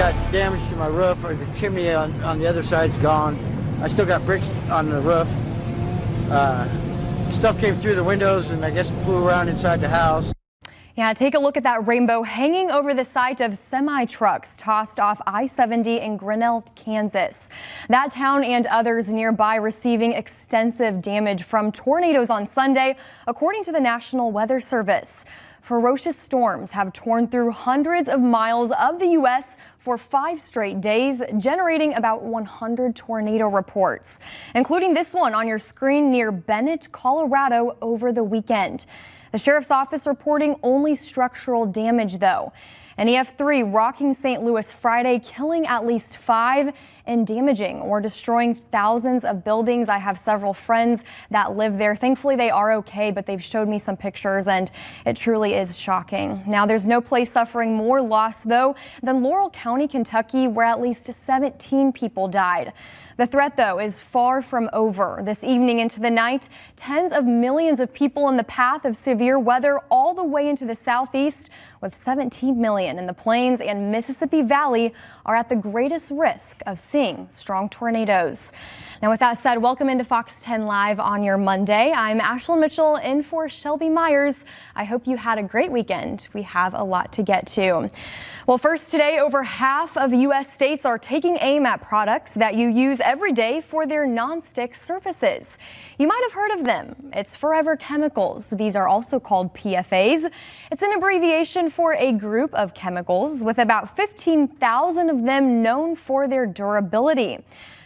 got damage to my roof, or the chimney on the other side's gone. I still got bricks on the roof. Stuff came through the windows and I guess flew around inside the house. Yeah, take a look at that rainbow hanging over the site of semi-trucks tossed off I-70 in Grinnell, Kansas. That town and others nearby receiving extensive damage from tornadoes on Sunday, according to the National Weather Service. Ferocious storms have torn through hundreds of miles of the U.S. for 5 straight days, generating about 100 tornado reports, including this one on your screen near Bennett, Colorado over the weekend. The sheriff's office reporting only structural damage, though. An EF3 rocking St. Louis Friday, killing at least 5 and damaging or destroying thousands of buildings. I have several friends that live there. Thankfully, they are okay, but they've showed me some pictures and it truly is shocking. Now, there's no place suffering more loss, though, than Laurel County, Kentucky, where at least 17 people died. The threat, though, is far from over. This evening into the night, tens of millions of people in the path of severe weather all the way into the southeast, with 17 million in the Plains and Mississippi Valley are at the greatest risk of seeing strong tornadoes. Now, with that said, welcome into Fox 10 Live on your Monday. I'm Ashlyn Mitchell in for Shelby Myers. I hope you had a great weekend. We have a lot to get to. Well, first today, over half of U.S. states are taking aim at products that you use every day for their nonstick surfaces. You might have heard of them. It's Forever Chemicals. These are also called PFAs. It's an abbreviation for a group of chemicals with about 15,000 of them known for their durability.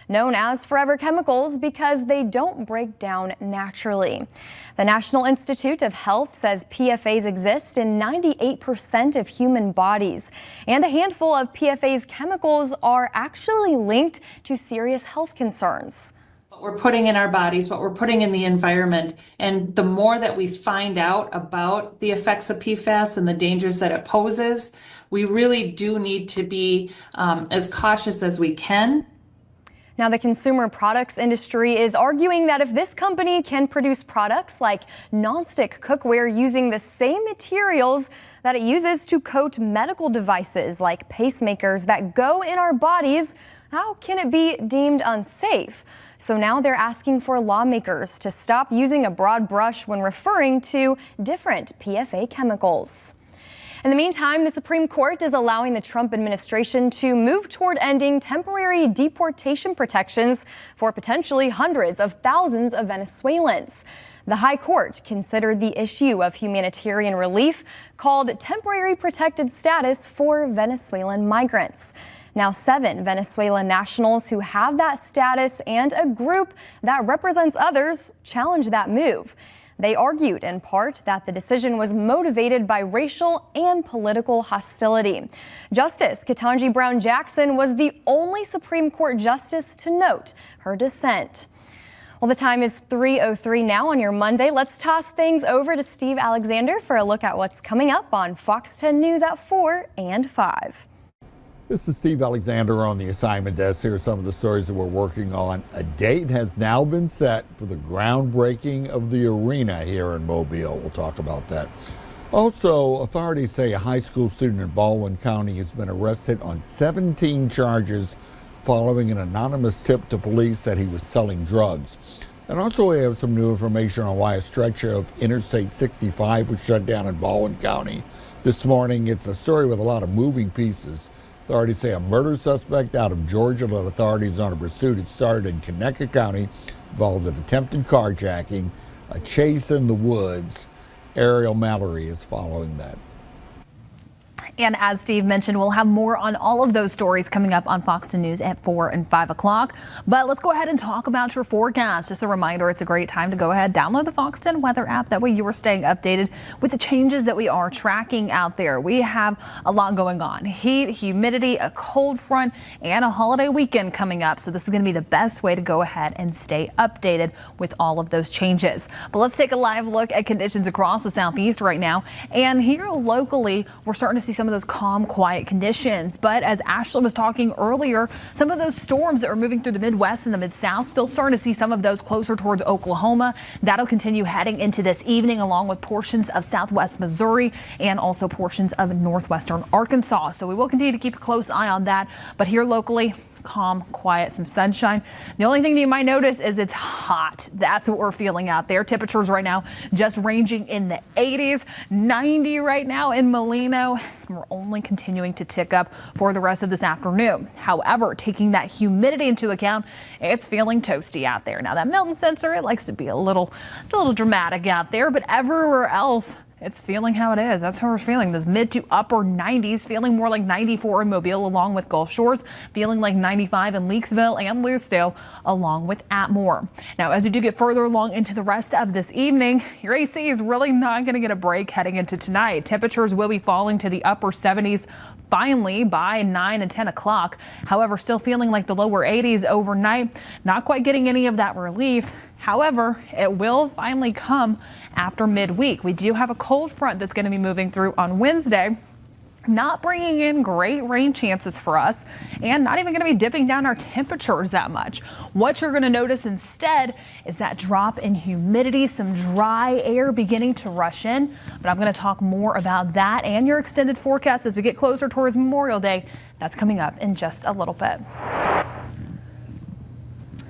Known as Forever Chemicals because they don't break down naturally. The National Institute of Health says PFAs exist in 98% of human bodies, and a handful of PFAS chemicals are actually linked to serious health concerns. What we're putting in our bodies, what we're putting in the environment, and the more that we find out about the effects of PFAS and the dangers that it poses, we really do need to be as cautious as we can. Now, the consumer products industry is arguing that if this company can produce products like nonstick cookware using the same materials that it uses to coat medical devices like pacemakers that go in our bodies, how can it be deemed unsafe? So now they're asking for lawmakers to stop using a broad brush when referring to different PFA chemicals. In the meantime, the Supreme Court is allowing the Trump administration to move toward ending temporary deportation protections for potentially hundreds of thousands of Venezuelans. The High Court considered the issue of humanitarian relief called temporary protected status for Venezuelan migrants. Now, 7 Venezuelan nationals who have that status and a group that represents others challenged that move. They argued in part that the decision was motivated by racial and political hostility. Justice Ketanji Brown Jackson was the only Supreme Court justice to note her dissent. Well, the time is 3:03 now on your Monday. Let's toss things over to Steve Alexander for a look at what's coming up on Fox 10 News at 4 and 5. This is Steve Alexander on the assignment desk. Here are some of the stories that we're working on. A date has now been set for the groundbreaking of the arena here in Mobile. We'll talk about that. Also, authorities say a high school student in Baldwin County has been arrested on 17 charges following an anonymous tip to police that he was selling drugs. And also we have some new information on why a stretch of Interstate 65 was shut down in Baldwin County this morning. It's a story with a lot of moving pieces. Authorities say a murder suspect out of Georgia led authorities on a pursuit. It started in Conecuh County, involved an attempted carjacking, a chase in the woods. Ariel Mallory is following that. And as Steve mentioned, we'll have more on all of those stories coming up on Fox 10 News at 4 and 5 o'clock. But let's go ahead and talk about your forecast. Just a reminder, it's a great time to go ahead, download the Fox 10 weather app. That way you are staying updated with the changes that we are tracking out there. We have a lot going on. Heat, humidity, a cold front, and a holiday weekend coming up. So this is going to be the best way to go ahead and stay updated with all of those changes. But let's take a live look at conditions across the southeast right now. And here locally, we're starting to see some some of those calm, quiet conditions. But as Ashley was talking earlier, some of those storms that were moving through the Midwest and the Mid-South, still starting to see some of those closer towards Oklahoma. That'll continue heading into this evening, along with portions of southwest Missouri and also portions of northwestern Arkansas. So we will continue to keep a close eye on that. But here locally, calm, quiet, some sunshine. The only thing that you might notice is it's hot. That's what we're feeling out there. Temperatures right now just ranging in the 80s, 90 right now in Molino. And we're only continuing to tick up for the rest of this afternoon. However, taking that humidity into account, it's feeling toasty out there. Now that Milton sensor, it likes to be a little dramatic out there, but everywhere else, it's feeling how it is. That's how we're feeling. This mid to upper 90s, feeling more like 94 in Mobile along with Gulf Shores, feeling like 95 in Leakesville and Lucedale along with Atmore. Now, as you do get further along into the rest of this evening, your AC is really not going to get a break heading into tonight. Temperatures will be falling to the upper 70s finally by 9 and 10 o'clock. However, still feeling like the lower 80s overnight, not quite getting any of that relief. However, it will finally come after midweek. We do have a cold front that's going to be moving through on Wednesday, not bringing in great rain chances for us and not even going to be dipping down our temperatures that much. What you're going to notice instead is that drop in humidity, some dry air beginning to rush in. But I'm going to talk more about that and your extended forecast as we get closer towards Memorial Day. That's coming up in just a little bit.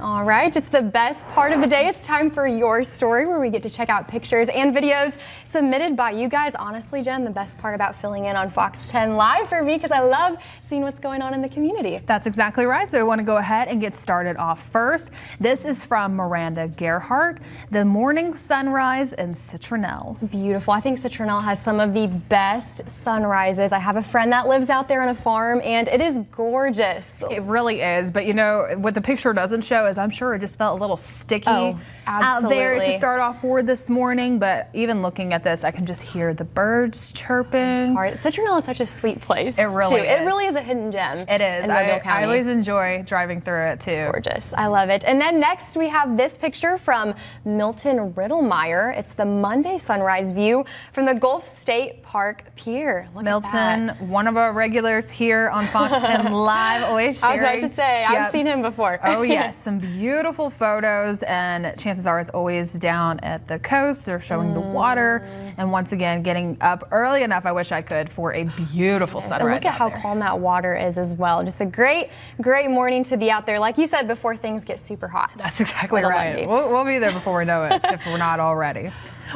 All right, it's the best part of the day. It's time for Your Story, where we get to check out pictures and videos submitted by you guys. Honestly, Jen, the best part about filling in on Fox 10 Live for me, because I love seeing what's going on in the community. That's exactly right. So we want to go ahead and get started off first. This is from Miranda Gerhardt, the morning sunrise in Citronelle. It's beautiful. I think Citronelle has some of the best sunrises. I have a friend that lives out there on a farm, and it is gorgeous. It really is. But you know, what the picture doesn't show is I'm sure it just felt a little sticky out there to start off for this morning. But even looking at this, I can just hear the birds chirping. Citronelle is such a sweet place. It really is. It really is a hidden gem. It is. In Mobile County. I always enjoy driving through it too. It's gorgeous. I love it. And then next we have this picture from Milton Riddlemeyer. It's the Monday sunrise view from the Gulf State Park Pier. Look Milton, at that. one of our regulars here on Fox 10 Live, always sharing. I was about to say, I've seen him before. Oh yes, some beautiful photos, and chances are it's always down at the coast. They're showing the water, and once again, getting up early enough, I wish I could, for a beautiful sunrise. And look at how calm that water is as well. Just a great morning to be out there, like you said, before things get super hot. That's exactly right. We'll be there before we know it, if we're not already.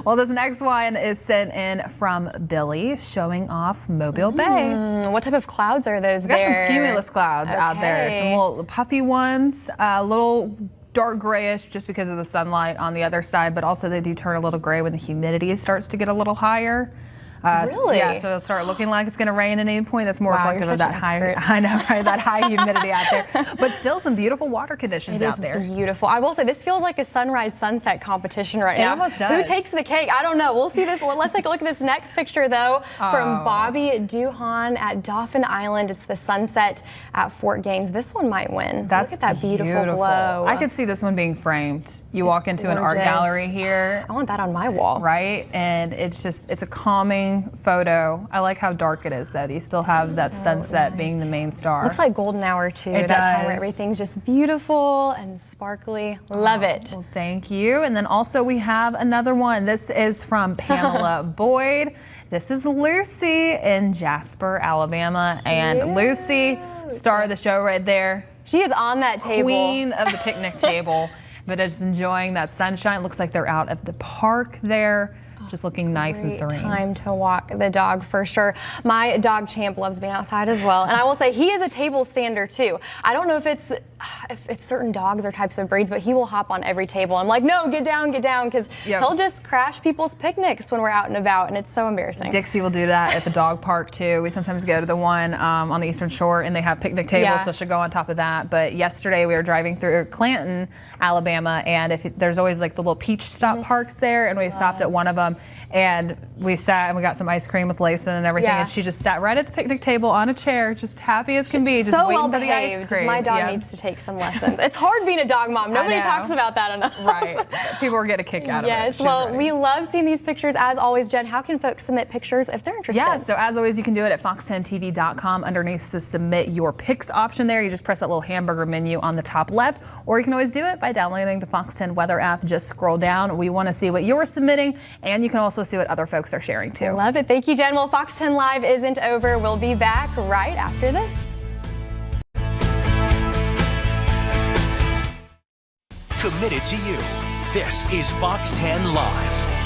Well, this next one is sent in from Billy, showing off Mobile Bay. What type of clouds are those We got there? some cumulus clouds out there, some little puffy ones, a little dark grayish just because of the sunlight on the other side, but also they do turn a little gray when the humidity starts to get a little higher. Really? Yeah, so it'll start looking like it's going to rain at any point. That's more reflective you're of such that an high, expert. I know, right? That high humidity out there. But still some beautiful water conditions out there. It is beautiful. I will say this feels like a sunrise sunset competition right now. It almost does. Who takes the cake? I don't know. We'll see this. Let's take a look at this next picture though from Bobby Duhan at Dauphin Island. It's the sunset at Fort Gaines. This one might win. That's look at that beautiful glow. I could see this one being framed. You walk into an art gorgeous. gallery here. I want that on my wall. Right? And it's a calming photo. I like how dark it is though. You still have that sunset being the main star. Looks like golden hour too. It that time where does. everything's just beautiful and sparkly. Love it. Well, thank you. And then also we have another one. This is from Pamela Boyd. This is Lucy in Jasper, Alabama. And Lucy, star of the show right there. She is on that table. Queen of the picnic table, but just enjoying that sunshine. Looks like they're out at the park there. Just looking nice and serene. Time to walk the dog for sure. My dog Champ loves being outside as well, and I will say he is a table stander too. I don't know if it's certain dogs or types of breeds, but he will hop on every table. I'm like, no, get down, because he'll just crash people's picnics when we're out and about, and it's so embarrassing. Dixie will do that at the dog park too. We sometimes go to the one on the Eastern Shore, and they have picnic tables, so she'll go on top of that. But yesterday we were driving through Clanton, Alabama, and there's always like the little peach stop parks there, and we stopped at one of them. and we sat and we got some ice cream with Layson and everything, Yeah. and she just sat right at the picnic table on a chair, just happy as can be, just so waiting well for the ice behaved. cream. My dog Yeah. needs to take some lessons. It's hard being a dog mom. Nobody know. talks about that enough. Right. People were getting a kick out of it. Yes, She's well, ready. we love seeing these pictures. As always, Jen, how can folks submit pictures if they're interested? Yeah, so as always, you can do it at fox10tv.com. Underneath the submit your pics option there, you just press that little hamburger menu on the top left, or you can always do it by downloading the Fox 10 weather app. Just scroll down. We want to see what you're submitting, and you can also see what other folks are sharing too. Love it. Thank you, Jen. Well, Fox 10 Live isn't over. We'll be back right after this. Committed to you. This is Fox 10 Live.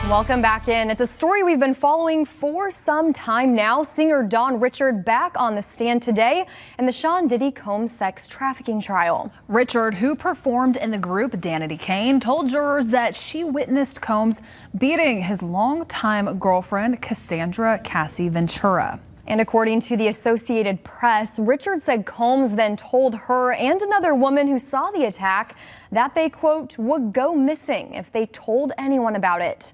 Welcome back in. It's a story we've been following for some time now. Singer Dawn Richard back on the stand today in the Sean Diddy Combs sex trafficking trial. Richard, who performed in the group Danity Kane, told jurors that she witnessed Combs beating his longtime girlfriend, Cassandra Cassie Ventura. And according to the Associated Press, Richard said Combs then told her and another woman who saw the attack that they, quote, would go missing if they told anyone about it.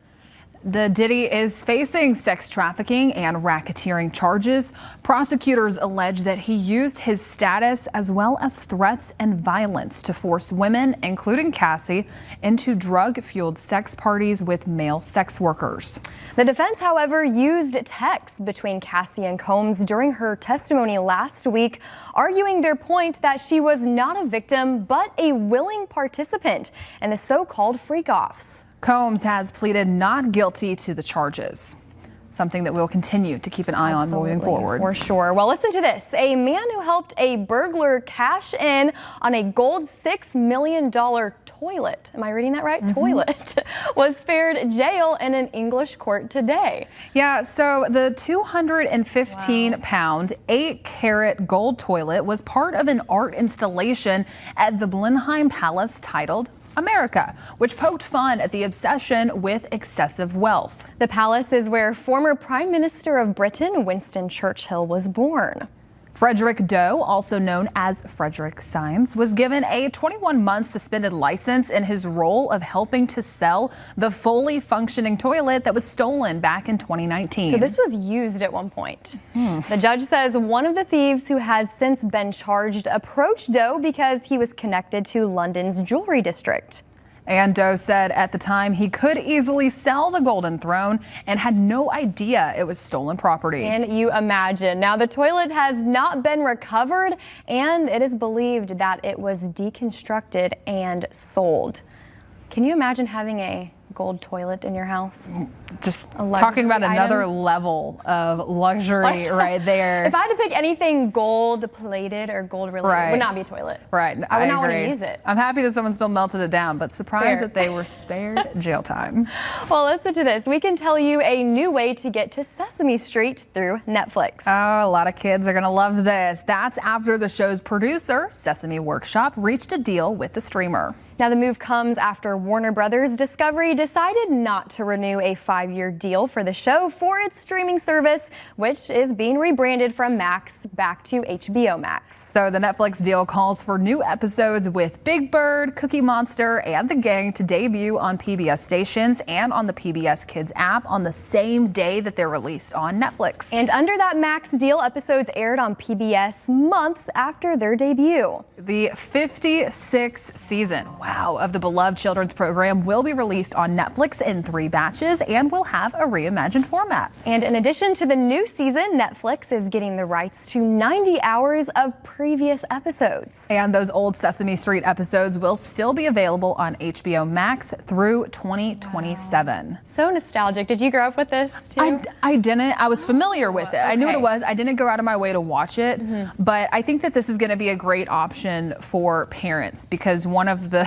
The Diddy is facing sex trafficking and racketeering charges. Prosecutors allege that he used his status as well as threats and violence to force women, including Cassie, into drug-fueled sex parties with male sex workers. The defense, however, used texts between Cassie and Combs during her testimony last week, arguing their point that she was not a victim but a willing participant in the so-called freak-offs. Combs has pleaded not guilty to the charges, something that we'll continue to keep an eye on moving forward. For sure. Well, listen to this. A man who helped a burglar cash in on a gold $6 million toilet, am I reading that right? Toilet, was spared jail in an English court today. Yeah, so the 215-pound, 8-carat gold toilet was part of an art installation at the Blenheim Palace titled America, which poked fun at the obsession with excessive wealth. The palace is where former Prime Minister of Britain, Winston Churchill, was born. Frederick Doe, also known as Frederick Sines, was given a 21-month suspended license in his role of helping to sell the fully functioning toilet that was stolen back in 2019. So this was used at one point. The judge says one of the thieves, who has since been charged, approached Doe because he was connected to London's jewelry district. And Doe said at the time he could easily sell the Golden Throne and had no idea it was stolen property. Can you imagine? Now, the toilet has not been recovered, and it is believed that it was deconstructed and sold. Can you imagine having a gold toilet in your house? Just A luxury talking about another item. level of luxury right there. If I had to pick anything gold plated or gold related, it would not be a toilet. Right. I would not want to agree. use it. I'm happy that someone still melted it down, but surprised Fair. that they were spared jail time. Well, listen to this. We can tell you a new way to get to Sesame Street through Netflix. Oh, a lot of kids are going to love this. That's after the show's producer, Sesame Workshop, reached a deal with the streamer. Now, the move comes after Warner Brothers Discovery decided not to renew a 5-year deal for the show for its streaming service, which is being rebranded from Max back to HBO Max. So the Netflix deal calls for new episodes with Big Bird, Cookie Monster, and the gang to debut on PBS stations and on the PBS Kids app on the same day that they're released on Netflix. And under that Max deal, episodes aired on PBS months after their debut. The 56th season, wow, of the beloved children's program will be released on Netflix in 3 batches and will have a reimagined format. And in addition to the new season, Netflix is getting the rights to 90 hours of previous episodes. And those old Sesame Street episodes will still be available on HBO Max through 2027. So nostalgic. Did you grow up with this too? I didn't. I was familiar with it. I knew what it was. I didn't go out of my way to watch it. But I think that this is going to be a great option for parents, because one of the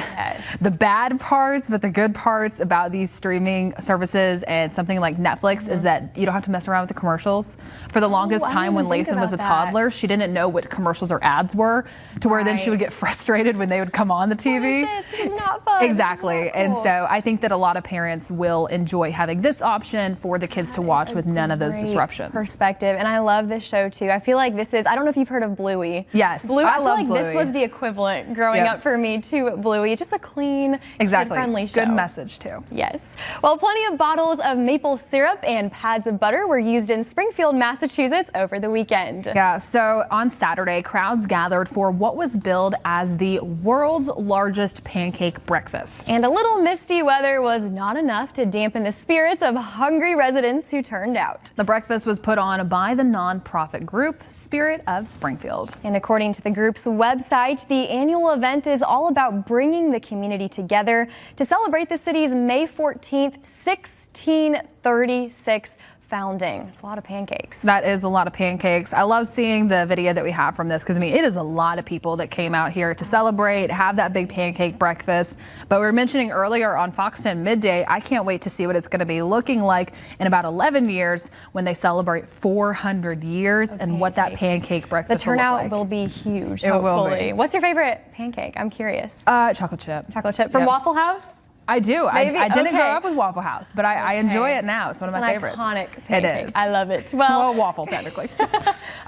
bad parts, but the good parts about these streaming services and something like Netflix is that you don't have to mess around with the commercials. For the longest I time when didn't think Layson was a about that. toddler, she didn't know what commercials or ads were, to where then she would get frustrated when they would come on the TV. What is this? This is not fun. Exactly. This is not And cool. so I think that a lot of parents will enjoy having this option for the kids to watch with none of those Great disruptions. perspective. And I love this show too. I feel like this is, I don't know if you've heard of Bluey. Yes, Bluey, I feel love like Bluey. this was the equivalent growing Yep. up for me to Bluey. be just a clean, Exactly. kid-friendly show. Good message too. Yes. Well, plenty of bottles of maple syrup and pads of butter were used in Springfield, Massachusetts over the weekend. Yeah, so on Saturday, crowds gathered for what was billed as the world's largest pancake breakfast. And a little misty weather was not enough to dampen the spirits of hungry residents who turned out. The breakfast was put on by the nonprofit group Spirit of Springfield. And according to the group's website, the annual event is all about bringing the community together to celebrate the city's May 14th, 1636 founding. It's a lot of pancakes. That is a lot of pancakes. I love seeing the video that we have from this because, I mean, it is a lot of people that came out here to celebrate, have that big pancake breakfast. But we were mentioning earlier on Fox 10 Midday, I can't wait to see what it's going to be looking like in about 11 years when they celebrate 400 years and what that pancake breakfast The turnout will look like. will be huge, It will hopefully. be. What's your favorite pancake? I'm curious. Chocolate chip. Chocolate chip from Yep. Waffle House? I do. Maybe? I didn't grow Okay. up with Waffle House, but I enjoy it now. It's one of my It's an favorites. iconic pancake. It is. I love it. Well, waffle technically.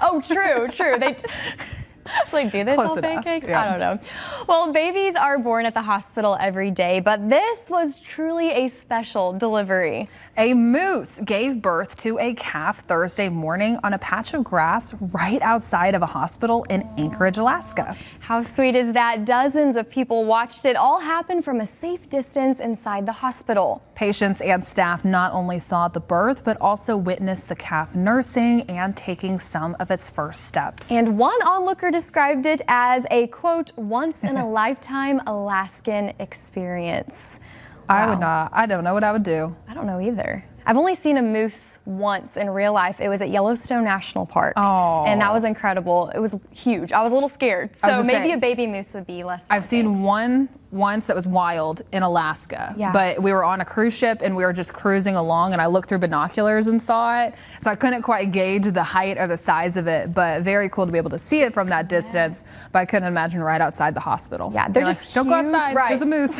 Oh, true. It's like, do they Close sell enough. pancakes? Yeah. I don't know. Well, babies are born at the hospital every day, but this was truly a special delivery. A moose gave birth to a calf Thursday morning on a patch of grass right outside of a hospital in Anchorage, Alaska. How sweet is that? Dozens of people watched it all happen from a safe distance inside the hospital. Patients and staff not only saw the birth, but also witnessed the calf nursing and taking some of its first steps. And one onlooker described it as a, quote, once-in-a-lifetime Alaskan experience. I Wow. would not. I don't know what I would do. I don't know either. I've only seen a moose once in real life. It was at Yellowstone National Park. Oh. And that was incredible. It was huge. I was a little scared. I was So gonna maybe say, a baby moose would be less I've daunting. seen one once that was wild in Alaska, Yeah. but we were on a cruise ship and we were just cruising along and I looked through binoculars and saw it. So I couldn't quite gauge the height or the size of it, but very cool to be able to see it from that distance. But I couldn't imagine right outside the hospital. Yeah, they're You're just like, don't go huge, outside, right. there's a moose.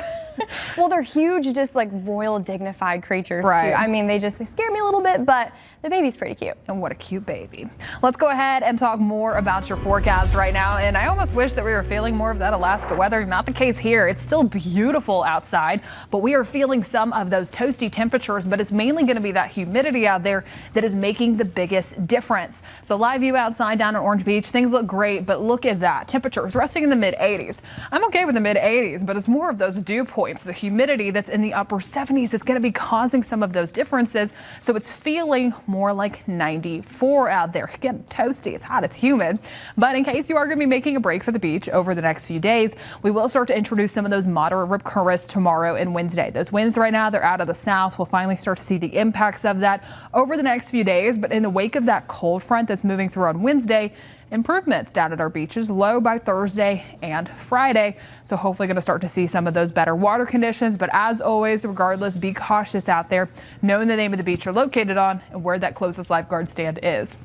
Well, they're huge, just like royal dignified creatures Right. too. I mean, they scare me a little bit, but the baby's pretty cute. And what a cute baby. Let's go ahead and talk more about your forecast right now. And I almost wish that we were feeling more of that Alaska weather. Not the case here. It's still beautiful outside, but we are feeling some of those toasty temperatures, but it's mainly going to be that humidity out there that is making the biggest difference. So live view outside down in Orange Beach, things look great, but look at that. Temperatures resting in the mid 80s. I'm okay with the mid 80s, but it's more of those dew points, the humidity that's in the upper 70s that's going to be causing some of those differences. So it's feeling more like 94 out there. Again, toasty, it's hot, it's humid. But in case you are going to be making a break for the beach over the next few days, we will start to introduce some of those moderate rip currents tomorrow and Wednesday. Those winds right now, they're out of the south. We'll finally start to see the impacts of that over the next few days. But in the wake of that cold front that's moving through on Wednesday, improvements down at our beaches, low by Thursday and Friday. So hopefully going to start to see some of those better water conditions. But as always, regardless, be cautious out there, knowing the name of the beach you're located on and where that closest lifeguard stand is.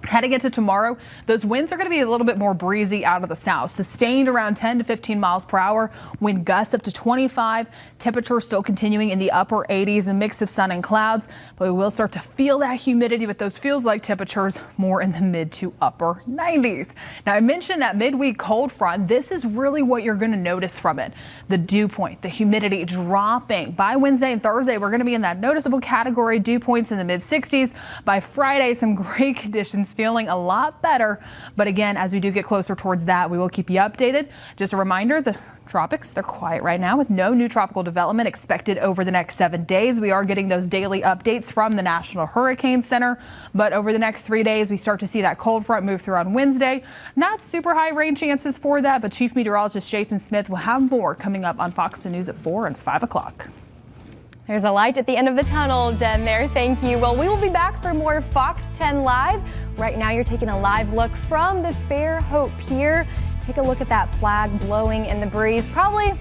Heading into tomorrow, those winds are going to be a little bit more breezy out of the south, sustained around 10 to 15 miles per hour, wind gusts up to 25, temperature still continuing in the upper 80s, a mix of sun and clouds, but we will start to feel that humidity with those feels like temperatures more in the mid to upper 90s. Now, I mentioned that midweek cold front. This is really what you're going to notice from it. The dew point, the humidity dropping. By Wednesday and Thursday, we're going to be in that noticeable category, dew points in the mid 60s. By Friday, some great conditions, feeling a lot better. But again, as we do get closer towards that, we will keep you updated. Just a reminder, the tropics, they're quiet right now with no new tropical development expected over the next 7 days. We are getting those daily updates from the National Hurricane Center. But over the next 3 days, we start to see that cold front move through on Wednesday. Not super high rain chances for that, but Chief Meteorologist Jason Smith will have more coming up on Fox 10 News at 4 and 5 o'clock. There's a light at the end of the tunnel, Jen, there. Thank you. Well, we will be back for more Fox 10 Live. Right now, you're taking a live look from the Fairhope Pier. Take a look at that flag blowing in the breeze. Probably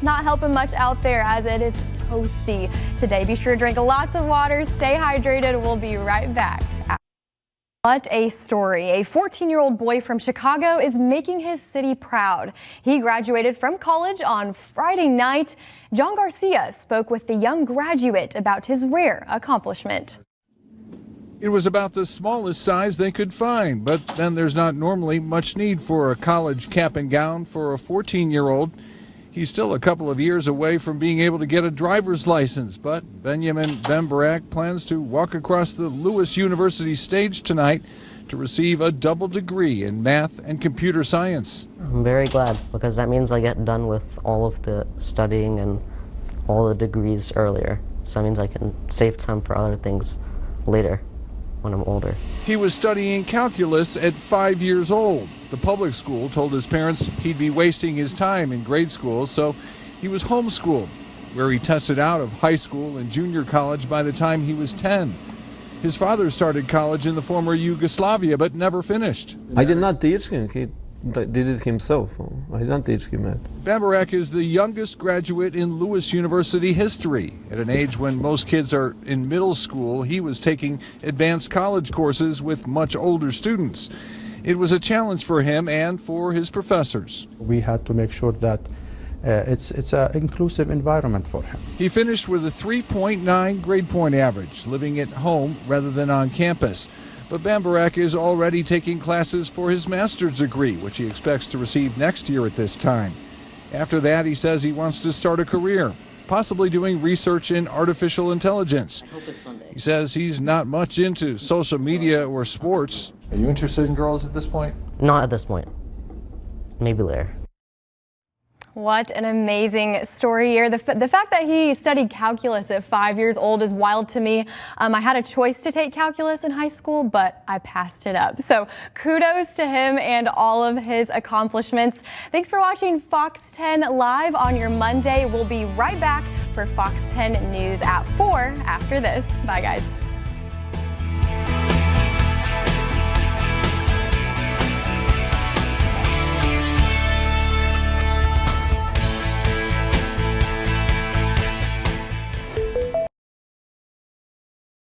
not helping much out there as it is toasty today. Be sure to drink lots of water, stay hydrated. We'll be right back. What a story. A 14-year-old boy from Chicago is making his city proud. He graduated from college on Friday night. John Garcia spoke with the young graduate about his rare accomplishment. It was about the smallest size they could find, but then there's not normally much need for a college cap and gown for a 14-year-old. He's still a couple of years away from being able to get a driver's license, but Benjamin Bambarak plans to walk across the Lewis University stage tonight to receive a double degree in math and computer science. I'm very glad because that means I get done with all of the studying and all the degrees earlier. So that means I can save time for other things later when I'm older. He was studying calculus at 5 years old. The public school told his parents he'd be wasting his time in grade school, so he was homeschooled, where he tested out of high school and junior college by the time he was 10. His father started college in the former Yugoslavia but never finished. I did not teach him. He did it himself. I did not teach him it. Bambarak is the youngest graduate in Lewis University history. At an age when most kids are in middle school, he was taking advanced college courses with much older students. It was a challenge for him and for his professors. We had to make sure that it's an inclusive environment for him. He finished with a 3.9 grade point average, living at home rather than on campus. But Bambarak is already taking classes for his master's degree, which he expects to receive next year at this time. After that, he says he wants to start a career, possibly doing research in artificial intelligence. I hope it's Sunday. He says he's not much into social media or sports. Are you interested in girls at this point? Not at this point. Maybe later. What an amazing story here. The fact that he studied calculus at 5 years old is wild to me. I had a choice to take calculus in high school, but I passed it up. So kudos to him and all of his accomplishments. Thanks for watching Fox 10 Live on your Monday. We'll be right back for Fox 10 News at 4 after this. Bye, guys.